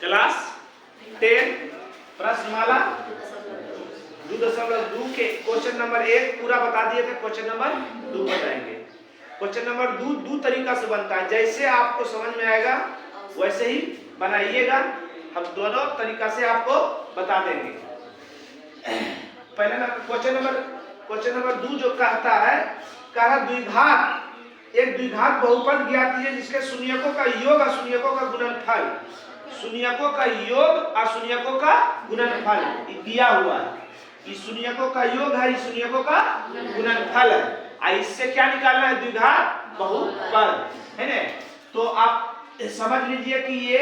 Class 10 प्रश्नमाला 2.2 के question number 1 पूरा बता दिए थे। क्वेश्चन नंबर 2 बताएंगे। क्वेश्चन नंबर 2 तरीका से बनता है, जैसे आपको समझ में आएगा वैसे ही बनाइएगा। हम दोनों तरीका से आपको बता देंगे। पहले क्वेश्चन नंबर 2 जो कहता है, कहा द्विघात, एक द्विघात बहुपद ज्ञात कीजिए जिसके शून्यकों का योग और शून्यकों का गुणनफल, शून्यकों का योग और शून्यकों का गुणनफल दिया हुआ है। इस शून्यकों का योग है, इस शून्यकों का गुणनफल है। इससे क्या निकालना है? द्विघात बहुपद है ना। तो आप समझ लीजिए कि ये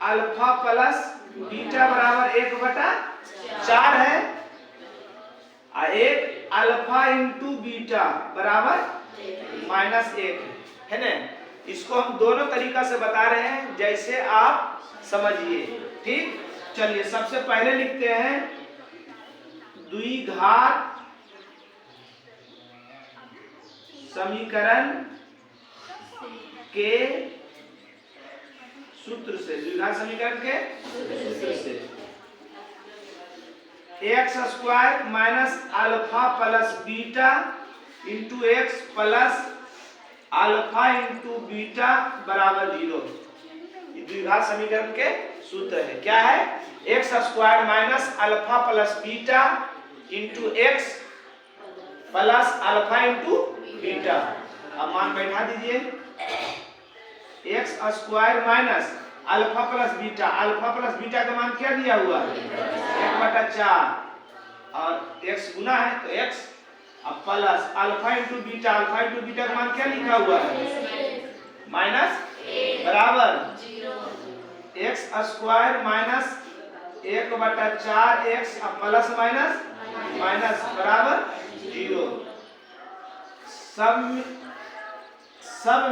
अल्फा प्लस बीटा बराबर 1/4 है और एक अल्फा इंटू बीटा बराबर -1 है ना। इसको हम दोनों तरीका से बता रहे हैं, जैसे आप समझिए। ठीक, चलिए सबसे पहले लिखते हैं द्विघात समीकरण के सूत्र से, द्विघात समीकरण के सूत्र से x² minus alpha plus beta into x plus alpha into beta बराबर 0। द्विघात समीकरण के सूत्र है, क्या है? x² minus alpha plus beta into x plus alpha into beta. अब मान बैठा दीजिए, x² minus alpha plus beta, alpha plus beta का मान क्या दिया हुआ है? 1/4 और x गुना है तो x, अब plus alpha into beta, alpha into beta का मान क्या लिखा हुआ है? -1 बराबर x² minus 1/4 x plus minus बराबर 0। सब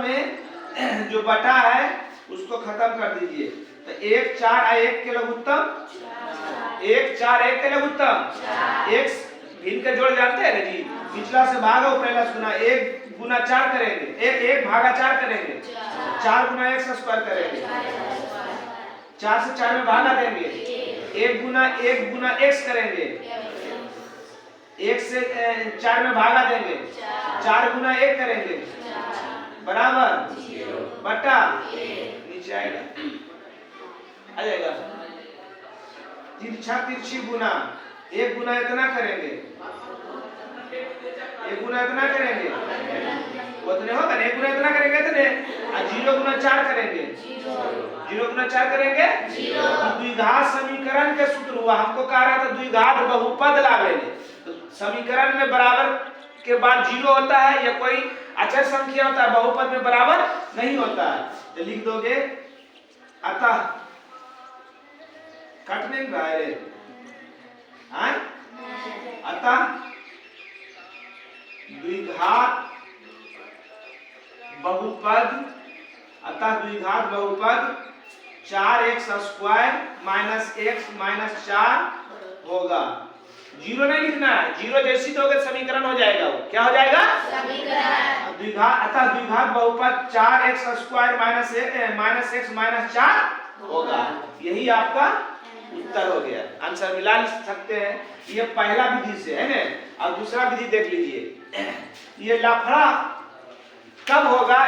में जो बटा है उसको खत्म कर दीजिए। तो 1 4 1 के लघुत्तम 1 4 1 के लघुत्तम x भिन्न के जोड़ जानते हैं ना जी, पिछला से भागा ऊपरला से गुना, 1 गुना 4 करेंगे, 1 भागा 4 करेंगे, 4 गुना x² करेंगे, 4 से 4 में भागा देंगे, 1 गुना x करेंगे, 1 से 4 में भागा देंगे, 4 गुना 1 करेंगे बराबर बटा नीचे आएगा, आ जाएगा तिरछा तिरछी गुना, 1 गुना इतना करेंगे, 1 गुना इतना करेंगे, उतने होगा ना, 1 गुना इतना करेंगे इतने, और 0 गुना 4 करेंगे, 0 गुना 4 करेंगे 0। द्विघात समीकरण के सूत्र हुआ, हमको कह रहा था द्विघात बहुपद लावेंगे। तो समीकरण में बराबर के बाद 0 होता है या कोई अचर संख्या होता है, बहुपद में बराबर नहीं होता है। तो लिख दोगे अतः, कट नहीं रहा है रे, अतः द्विघात बहुपद, अतः द्विघात बहुपद 4x² माइनस x माइनस 4 होगा। 0 नहीं लिखना है, 0 जैसी दोगे समीकरण हो जाएगा। वो क्या हो जाएगा? समीकरण। अतः द्विघात बहुपद 4x² माइनस x माइनस 4 होगा। यही आपका उत्तर हो गया। आंसर मिला सकते हैं। ये पहला विधि से है ना। अब दूसरा विधि देख लीजिए। ये लफड़ा कब होगा?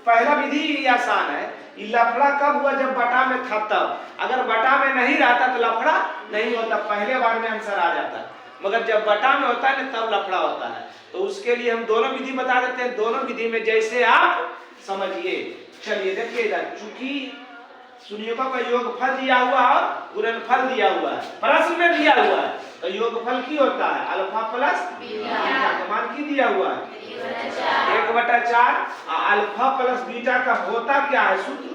पहला विधि ही आसान है। ये लफड़ा कब हुआ? जब बटा में था तब। अगर बटा में नहीं रहता तो लफड़ा नहीं होता, पहले बार में आंसर आ जाता। मगर जब बटा में होता है ना तब लफड़ा होता है। तो उसके लिए हम दोनों विधि बता देते हैं, दोनों विधि में जैसे आप समझिए। चलिए देखिए इधर, चूंकि शून्यकों का योगफल दिया हुआ और गुणनफल दिया हुआ है, प्रश्न में दिया हुआ है, तो योगफल की होता है अल्फा प्लस बीटा का मान की दिया हुआ है 1/4। अल्फा प्लस बीटा का होता क्या है सूत्र?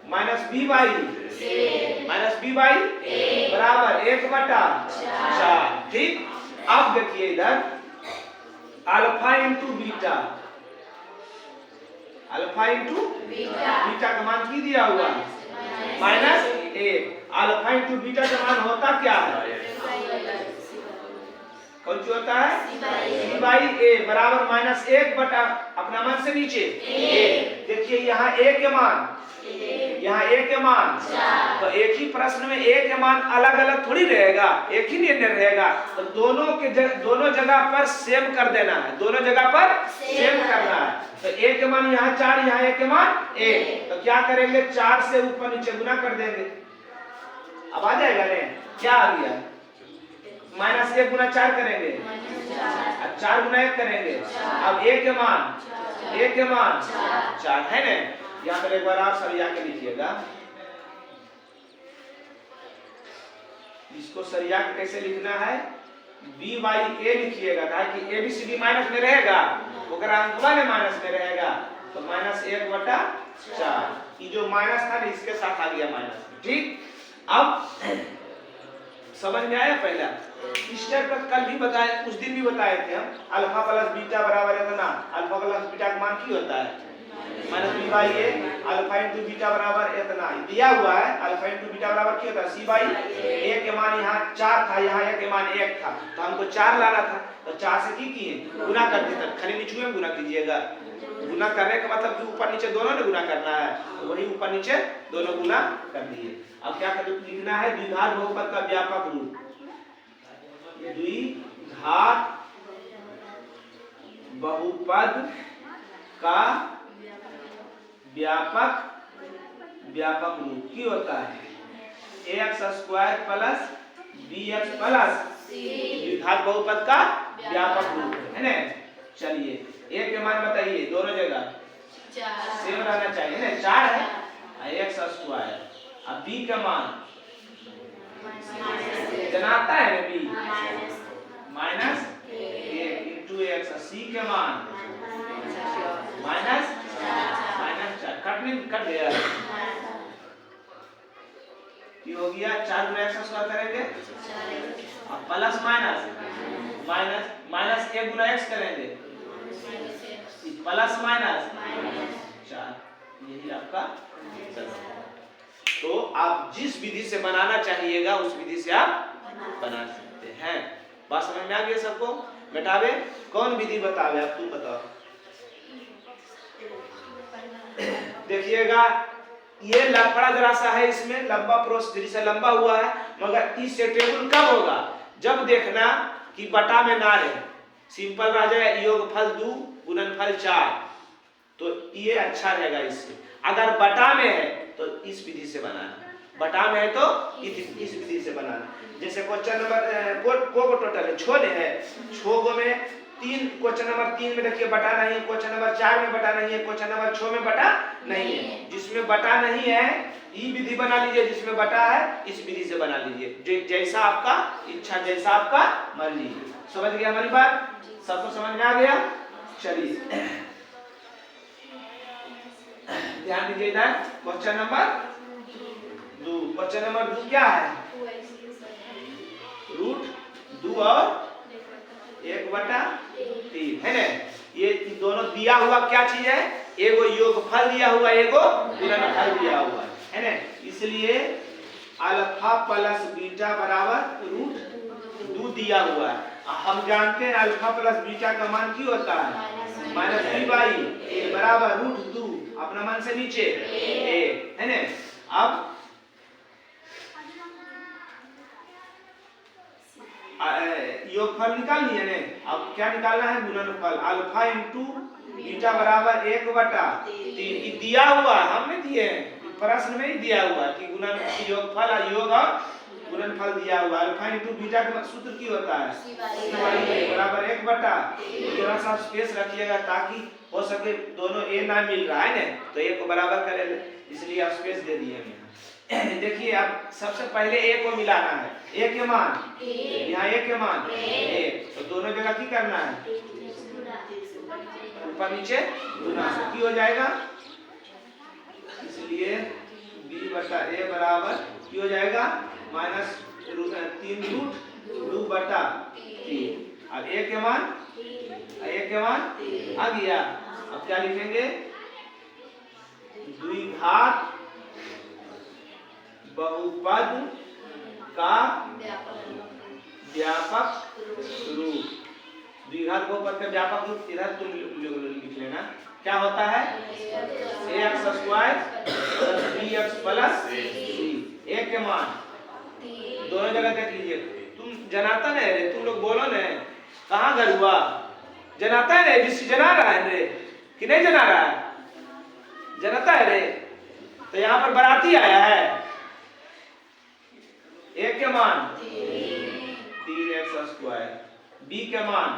-b बाई बराबर 1/4। ठीक, अब देखिए इधर alpha into beta, alpha into beta का मान की दिया हुआ है -1। अल्फा इंटू बीटा का मान होता क्या है? कौन सी होता है? सी बाई ए बराबर माइनस 1 बटा अपना मान से नीचे ए। देखिए यहाँ ए के मान, यहाँ ए के मान, तो एक ही प्रश्न में ए के मान अलग अलग थोड़ी रहेगा, एक ही निर्णय रहेगा। तो दोनों जगह पर सेम कर देना है, दोनों जगह पर सेम करना है। तो ए के मान यहाँ 4, यहाँ ए के मान 1, तो क्या करेंगे 4 से ऊपर नीचे गुना कर देंगे। अब आ जाएगा ने, क्या आ गया? माइनस 1 गुना 4 करेंगे, अब 4 गुना 1 करेंगे। अब ए के मान 4 है ना। यहाँ पर एक बार आप सरिया के लिखिएगा, इसको सरिया के कैसे लिखना है? b बाई ए लिखिएगा, ताकि A B C D minus में रहेगा, ओकरा अंतवा में माइनस में रहेगा, तो माइनस 1 बटा 4। ये जो माइनस था ना इसके साथ आ गया माइनस में। ठीक, अब समझ में आया? पहला स्टेप पर कल भी बताए, उस दिन भी बताए थे हम, अल्फा प्लस बीटा बराबर इतना। अल्फा प्लस बीटा का मान क्या होता है? Minus B by A. Alpha into beta बराबर इतना दिया हुआ है। अल्फा इंटू बीटा बराबर क्या होता है? सी बाई ए के मान यहाँ 4 था, यहाँ ए के मान 1 था, तो हमको 4 लाना था, तो 4 से की किए गुना कर दिए। खाली नीचे में गुना कीजिएगा। गुना करने का मतलब कि ऊपर नीचे दोनों ने गुना करना है, तो वही ऊपर नीचे दोनों गुना कर दिए। अब क्या लिखना है? द्विघात बहुपद का व्यापक रूप। द्विघात बहुपद का व्यापक रूप की होता है X square plus B X plus द्विघात बहुपद का व्यापक रूप है ना। चलिए ए के मान बताइए, दोनों जगह सेम रहना चाहिए ना, 4 है एक्स स्क्वायर। अब बी का मान जनाता है ना, बी माइनस 1 इंटू एक्स। सी के मान माइनस 4 कट गया, ये हो गया 4 गुना एक्स स्क्वायर करेंगे, अब प्लस माइनस 1 गुना एक्स करेंगे, प्लस माइनस 4, यही आपका। तो आप जिस विधि से बनाना चाहिएगा उस विधि से आप बना सकते हैं। बात समझ में आ गई सबको? बेटावे कौन विधि बतावे? आप तू बताओ। देखिएगा ये लफड़ा जरा सा है, इसमें लंबा प्रोसेस से लंबा हुआ है, मगर इस टेबल कब होगा? जब देखना कि बटा में ना रहे, सिंपल रह जाए, योगफल 2 गुणनफल 4, तो ये अच्छा रहेगा इससे। अगर बटा में है तो इस विधि से बनाना, बटा में है तो इस विधि से बनाना। जैसे क्वेश्चन नंबर को टोटल है 6 है, 6 में 3, क्वेश्चन नंबर 3 में देखिए बटा नहीं है, क्वेश्चन नंबर 4 में बटा नहीं है, क्वेश्चन नंबर 6 में बटा नहीं है। जिसमें बटा नहीं है ये विधि बना लीजिए, जिसमें बटा है इस विधि से बना लीजिए, जैसा आपका इच्छा, जैसा आपका मर्जी। समझ गया हमारी बात? सबको समझ में आ गया? चलिए ध्यान दीजिए इधर, क्वेश्चन नंबर 2। क्वेश्चन नंबर 2 क्या है? रूट 2 और 1/3 है ना। ये दोनों दिया हुआ क्या चीज है? एगो योगफल दिया हुआ, एगो गुणनफल दिया हुआ है ना। इसलिए अल्फा प्लस बीटा बराबर रूट 2 दिया हुआ है। हम जानते हैं अल्फा प्लस बीटा का मान क्या होता है? माइनस बी बाई ए बराबर रूट 2 अपना मान से नीचे ए है ना। अब योगफल निकाल लिए ने, अब क्या निकालना है? गुणनफल। अल्फा इंटू बीटा बराबर 1/3 दिया हुआ, हमने दिए प्रश्न में ही दिया हुआ कि गुणन योगफल योग और गुणनफल दिया हुआ। अल्फा इंटू बीटा का सूत्र की होता है? सी बाई ए बराबर 1/3। थोड़ा सा स्पेस रखिएगा ताकि हो सके दोनों ए ना मिल रहा है ना, तो ए को बराबर करे, इसलिए आप स्पेस दे दिए हैं। देखिए अब सबसे पहले ए को मिलाना है, ए के मान यहाँ, ए के मान ए, तो दोनों जगह की करना है? ऊपर नीचे गुना से की हो जाएगा, इसलिए b/a बराबर की हो जाएगा माइनस 3 रूट 2/3। अब ए के मान आ गया। अब क्या लिखेंगे? द्विघात बहुपद का व्यापक रूट। द्विघात बहुपद का व्यापक रूप इधर तुम लिख लेना, क्या होता है ax square plus bx plus c। एक के मान दोनों जगह देख लीजिए। तुम जनाता नहीं रे, तुम लोग बोलो न कहाँ घर हुआ, जनाता है रे, जिससे जना रहा है रे कि नहीं जना रहा है, जनाता है रे। तो यहाँ पर बाराती आया है, एक के मान 3x स्क्वायर, b के मान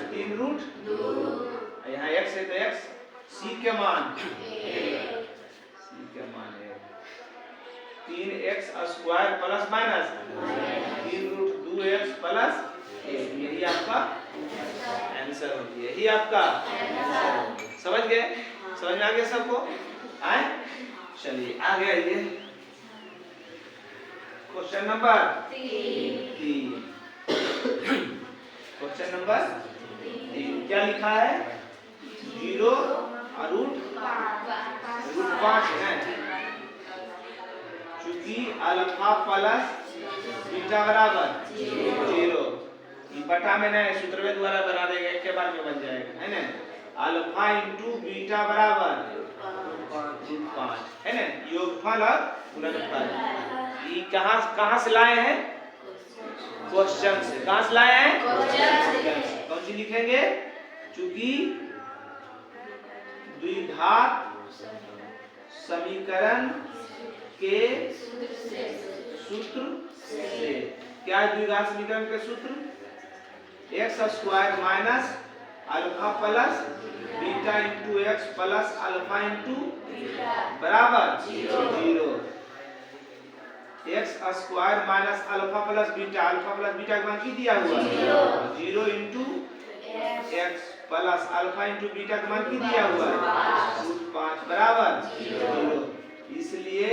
-3 रूट, यहाँ x है तो x, c के मान 3x square plus minus 3 root 2x plus 1। यही आपका आंसर होगी, यही आपका समझ गए, समझ में आ गया सबको आए। चलिए आगे आइए, क्वेश्चन नंबर 3। क्वेश्चन नंबर 3 क्या लिखा है, 0 और रूट 5 है, चूंकि अल्फा प्लस बीटा बराबर 0, बटा में नहीं सूत्र द्वारा बना देंगे, एक के बार में बन जाएगा है ना। अल्फा इंटू बीटा बराबर 5 है ना, योगफल और गुणनफल। ये कहाँ से लाए हैं, क्वेश्चन से। कहाँ से लाए हैं, कौन सी लिखेंगे, चूंकि द्विघात समीकरण के सूत्र से। क्या है द्विघात समीकरण के सूत्र, x square minus alpha plus beta into x plus alpha into बराबर 0। X square minus alpha plus beta का मान की दिया हुआ 0 into x plus alpha into beta का मान की दिया हुआ रूट 5 बराबर 0। इसलिए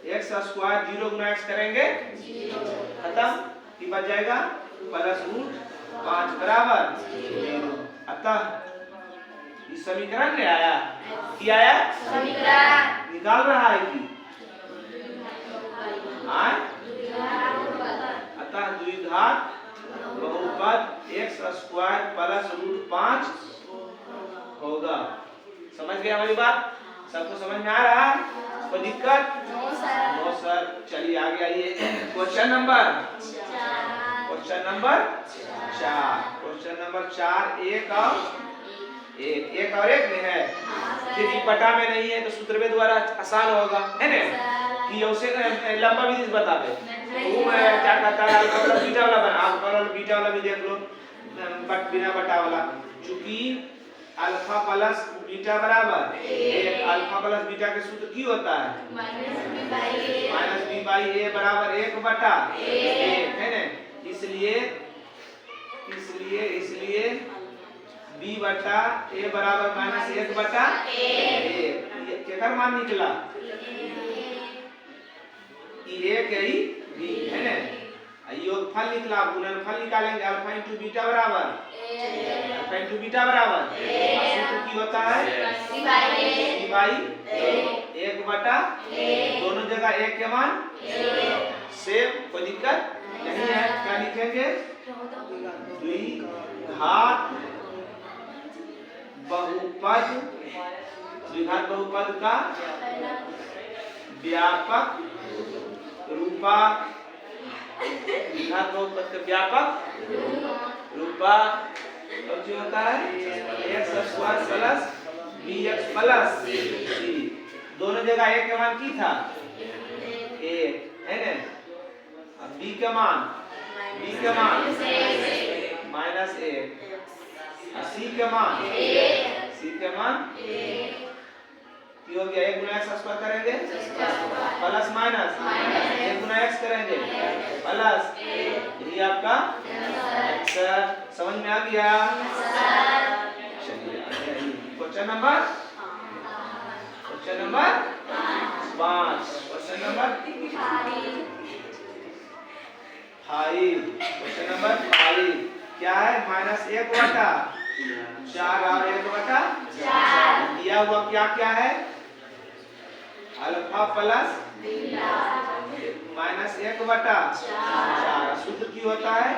एक्स स्क्वायर 0 गुना एक्स करेंगे खत्म, कि बच जाएगा प्लस रूट 5 बराबर 0। अतः इस समीकरण में आया, क्या आया, समीकरण निकाल रहा है कि अतः द्विघात बहुपद एक्स स्क्वायर प्लस रूट 5 होगा। समझ गए हमारी बात, सबको समझ में आ रहा है, कोई दिक्कत? No sir. चलिए आगे आइए, क्वेश्चन नंबर 4 एक और एक में है, यदि पटा में नहीं है तो सूत्र द्वारा आसान होगा है ना, कि उसे लंबा विधि बतावे वो क्या कहता है, अल्फा प्लस बीटा वाला बना, अल्फा वाला बीटा वाला भी देख लो, बिना बटा वाला। चूंकि अल्फा प्लस बीटा बराबर 1, अल्फा प्लस बीटा के सूत्र की होता है माइनस बी बाई ए बराबर 1 बटा 1 है ना। इसलिए b बटा a बराबर माइनस 1 बटा 1। केकर मान निकला, a के ही b है ना। योगफल निकला, गुणनफल निकालेंगे, अल्फा इंटू बीटा बराबर सूत्र की होता है b बाई 1 बटा, दोनों जगह 1 के मान सेम, कोई दिक्कत नहीं है। क्या लिखेंगे, द्विघात बहुपद का व्यापक रूपा, द्विघात बहुपद का व्यापक रूपा कौन सी होता है, X square plus bx plus c। दोनों जगह 1 के मान की था 1 है ना, अब b के मान माइनस 1, c के मान की हो गया 1 गुना एक्स स्क्वायर करेंगे प्लस माइनस 1 गुना एक्स करेंगे प्लस, यही आपका आंसर। समझ में आ गया, चलिए क्वेश्चन नंबर 5, क्वेश्चन नंबर 5 क्या है, माइनस 1 बटा 4 और 1 बटा 4 दिया हुआ क्या है, अल्फा प्लस माइनस 1/4 सूत्र की होता है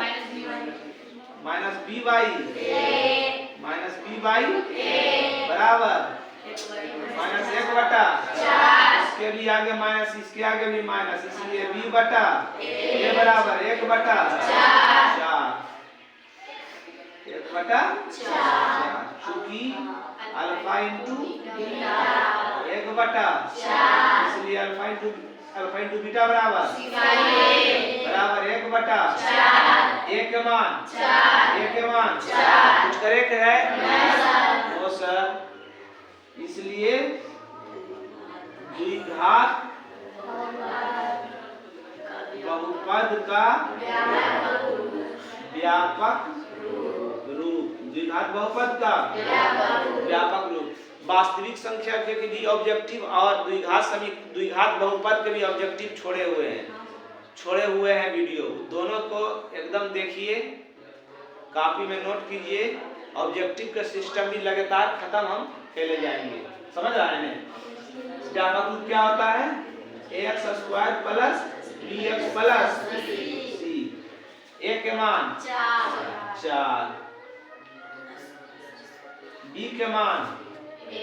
माइनस b बाई बराबर माइनस 1/4 इसके भी आगे माइनस इसके आगे भी माइनस इसलिए b बटा a बराबर 1/4 चूंकि अल्फा इंटू 1/4 इसलिए अल्फा इंटू बीटा बराबर 1/4 a के मान कुछ करेक्ट है नो सर इसलिए द्विघात बहुपद का व्यापक रूप द्विघात बहुपद का व्यापक रूप वास्तविक संख्या के भी ऑब्जेक्टिव और द्विघात बहुपद के भी ऑब्जेक्टिव छोड़े हुए हैं वीडियो दोनों को एकदम देखिए कॉपी में नोट कीजिए ऑब्जेक्टिव का सिस्टम भी लगातार खत्म हम खेले जाएंगे समझ रहे हैं व्यापक रूप क्या होता है ax² plus bx plus c a के मान 4 b के मान 1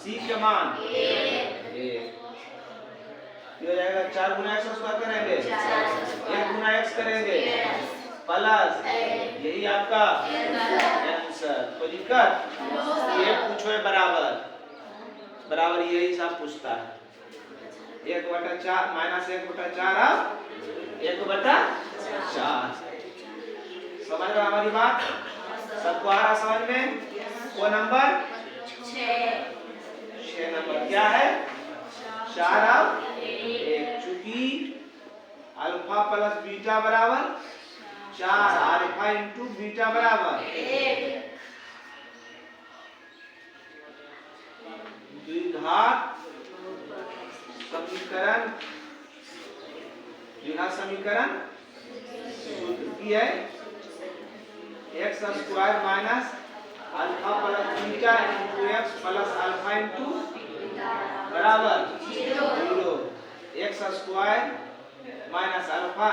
c के मान 1 हो जाएगा 4 गुना x² करेंगे 1 गुना x करेंगे प्लस यही आपका आंसर तो दिक्कत ये पूछो बराबर यही सब पूछता है 1/4 माइनस 1/4 अब 1/4 समझ रहे हमारी बात सबको आ रहा समझ में वो नंबर 6 नंबर क्या है 4 अब 1 चूंकि अल्फा प्लस बीटा बराबर 4 अल्फा इंटू बीटा बराबर 1 द्विघात समीकरण सूत्र की है x² minus alpha plus beta into x plus alpha into बराबर 0 x² minus alpha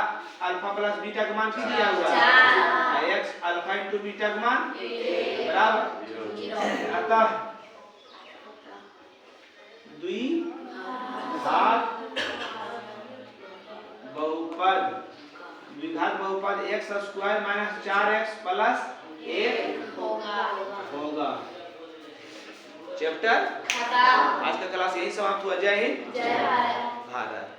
plus beta का मान कितना दिया हुआ है x अल्फा इंटू बीटा का मान बराबर अतः द्विघात बहुपद x² माइनस 4x प्लस 1 होगा चैप्टर आज का क्लास यही समाप्त हुआ जय हिंद जय भारत।